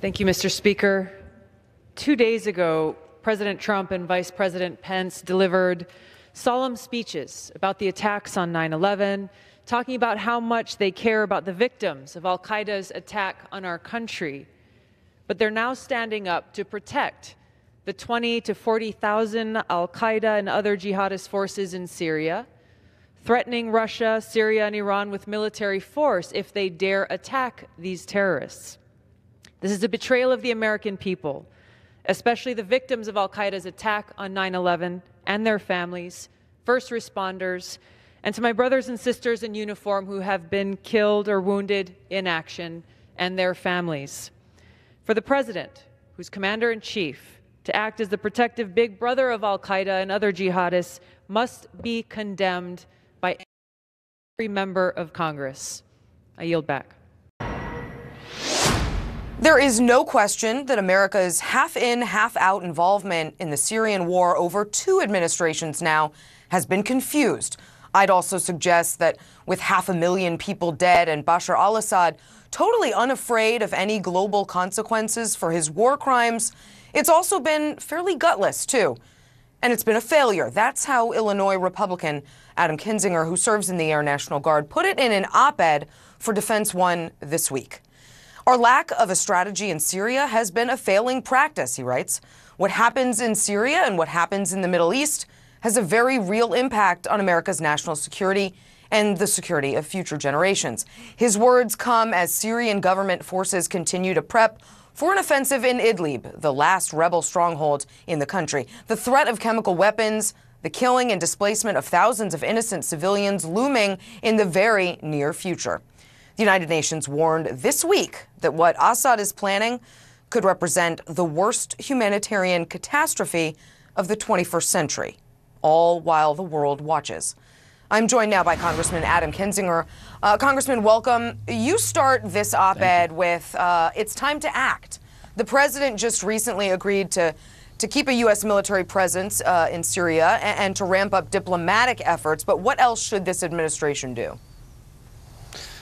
Thank you, Mr. Speaker. 2 days ago, President Trump and Vice President Pence delivered solemn speeches about the attacks on 9/11, talking about how much they care about the victims of al-Qaeda's attack on our country. But they're now standing up to protect the 20 to 40,000 al-Qaeda and other jihadist forces in Syria, threatening Russia, Syria, and Iran with military force if they dare attack these terrorists. This is a betrayal of the American people, especially the victims of al-Qaeda's attack on 9/11 and their families, first responders, and to my brothers and sisters in uniform who have been killed or wounded in action, and their families. For the President, who's Commander-in-Chief, to act as the protective big brother of al-Qaeda and other jihadists must be condemned by every member of Congress. I yield back. There is no question that America's half-in, half-out involvement in the Syrian war over 2 administrations now has been confused. I'd also suggest that with 500,000 people dead and Bashar al-Assad totally unafraid of any global consequences for his war crimes, it's also been fairly gutless, too. And it's been a failure. That's how Illinois Republican Adam Kinzinger, who serves in the Air National Guard, put it in an op-ed for Defense One this week. Our lack of a strategy in Syria has been a failing practice, he writes. What happens in Syria and what happens in the Middle East has a very real impact on America's national security and the security of future generations. His words come as Syrian government forces continue to prep for an offensive in Idlib, the last rebel stronghold in the country. The threat of chemical weapons, the killing and displacement of thousands of innocent civilians looming in the very near future. The United Nations warned this week that what Assad is planning could represent the worst humanitarian catastrophe of the 21st century, all while the world watches. I'm joined now by Congressman Adam Kinzinger. Congressman, welcome. You start this op-ed with, it's time to act. The president just recently agreed to keep a U.S. military presence in Syria and to ramp up diplomatic efforts. But what else should this administration do?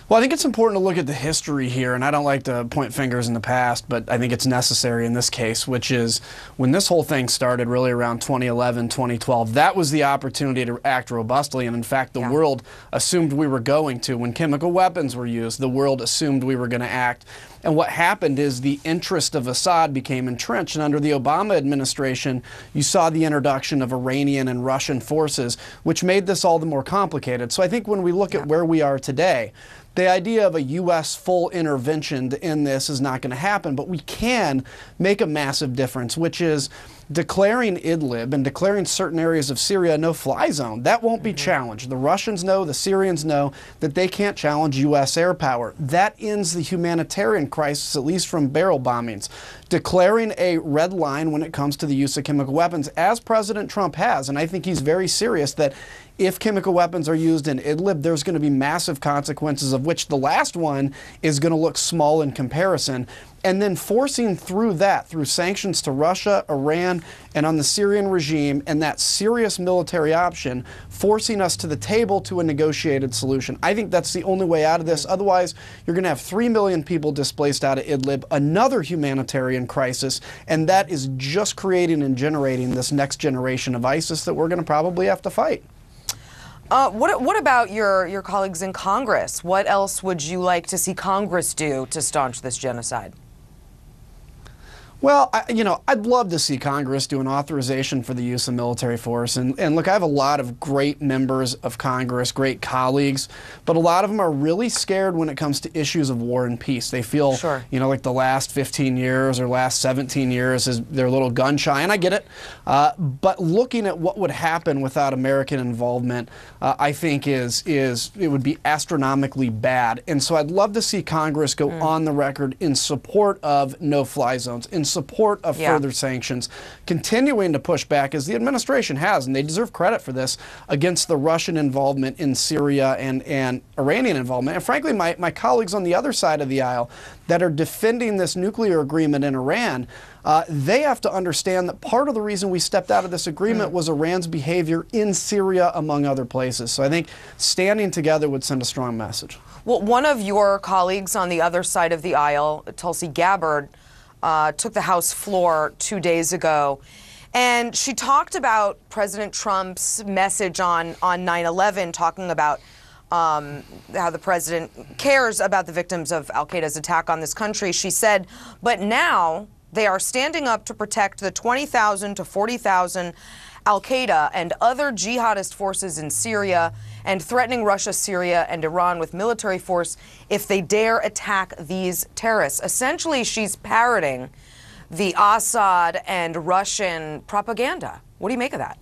Well, I think it's important to look at the history here, and I don't like to point fingers in the past, but I think it's necessary in this case, which is when this whole thing started really around 2011, 2012, that was the opportunity to act robustly, and in fact, the world assumed we were going to. When chemical weapons were used, the world assumed we were going to act. And what happened is the interest of Assad became entrenched, and under the Obama administration, you saw the introduction of Iranian and Russian forces, which made this all the more complicated. So I think when we look at where we are today, the idea of a U.S. full intervention in this is not going to happen, but we can make a massive difference, which is declaring Idlib and declaring certain areas of Syria a no-fly zone. That won't be challenged. The Russians know, the Syrians know that they can't challenge U.S. air power. That ends the humanitarian crisis, at least from barrel bombings. Declaring a red line when it comes to the use of chemical weapons, as President Trump has, and I think he's very serious that if chemical weapons are used in Idlib, there's going to be massive consequences, of which the last one is going to look small in comparison. And then forcing through that, through sanctions to Russia, Iran, and on the Syrian regime, and that serious military option, forcing us to the table to a negotiated solution. I think that's the only way out of this. Otherwise, you're going to have 3 million people displaced out of Idlib, another humanitarian crisis, and that is just creating and generating this next generation of ISIS that we're going to probably have to fight. What about your colleagues in Congress? What else would you like to see Congress do to staunch this genocide? Well, I'd love to see Congress do an authorization for the use of military force. And look, I have a lot of great members of Congress, great colleagues, but a lot of them are really scared when it comes to issues of war and peace. They feel, like the last 15 years or last 17 years is they're a little gun shy, and I get it. But looking at what would happen without American involvement, I think it would be astronomically bad. And so I'd love to see Congress go on the record in support of no-fly zones, in support of further sanctions, continuing to push back, as the administration has, and they deserve credit for this, against the Russian involvement in Syria and Iranian involvement. And frankly, my colleagues on the other side of the aisle that are defending this nuclear agreement in Iran, they have to understand that part of the reason we stepped out of this agreement was Iran's behavior in Syria, among other places. So I think standing together would send a strong message. Well, one of your colleagues on the other side of the aisle, Tulsi Gabbard, took the House floor 2 days ago. And she talked about President Trump's message on 9/11, talking about how the president cares about the victims of al-Qaeda's attack on this country. She said, but now they are standing up to protect the 20,000 to 40,000 al-Qaeda and other jihadist forces in Syria and threatening Russia, Syria, and Iran with military force if they dare attack these terrorists. Essentially, she's parroting the Assad and Russian propaganda. What do you make of that?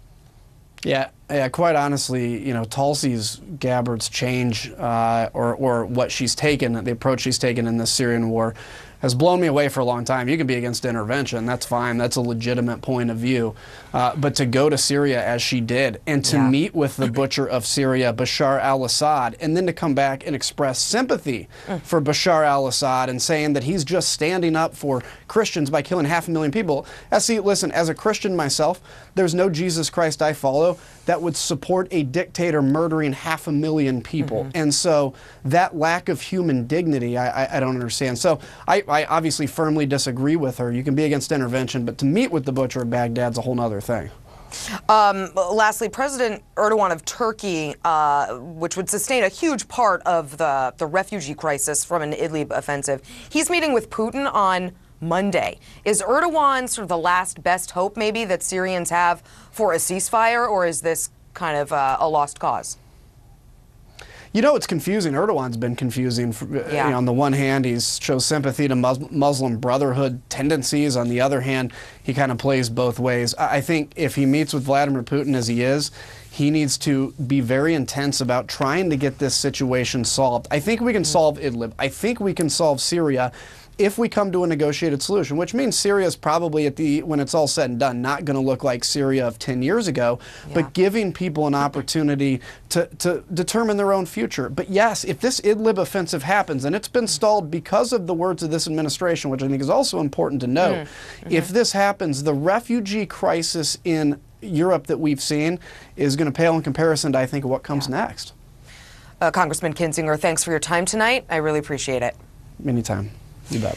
Yeah, quite honestly, you know, Tulsi Gabbard's change or what she's taken, the approach she's taken in this Syrian war, has blown me away for a long time. You can be against intervention, that's fine, that's a legitimate point of view. But to go to Syria as she did, and to meet with the butcher of Syria, Bashar al-Assad, and then to come back and express sympathy for Bashar al-Assad and saying that he's just standing up for Christians by killing 500,000 people. See, listen, as a Christian myself, there's no Jesus Christ I follow that would support a dictator murdering 500,000 people. And so that lack of human dignity, I don't understand. So I obviously firmly disagree with her. You can be against intervention, but to meet with the butcher of Baghdad's a whole nother thing. Lastly, President Erdogan of Turkey, which would sustain a huge part of the refugee crisis from an Idlib offensive, he's meeting with Putin on Monday. Is Erdogan sort of the last best hope, maybe, that Syrians have for a ceasefire, or is this kind of a lost cause? You know, it's confusing. Erdogan's been confusing. You know, on the one hand, he shows sympathy to Muslim Brotherhood tendencies. On the other hand, he kind of plays both ways. I think if he meets with Vladimir Putin as he is, he needs to be very intense about trying to get this situation solved. I think we can solve Idlib. I think we can solve Syria if we come to a negotiated solution, which means Syria is probably, when it's all said and done, not going to look like Syria of 10 years ago, but giving people an opportunity to determine their own future. But yes, if this Idlib offensive happens, and it's been stalled because of the words of this administration, which I think is also important to note, if this happens, the refugee crisis in Europe that we've seen is going to pale in comparison to, I think, what comes next. Congressman Kinzinger, thanks for your time tonight. I really appreciate it. Anytime. You bet.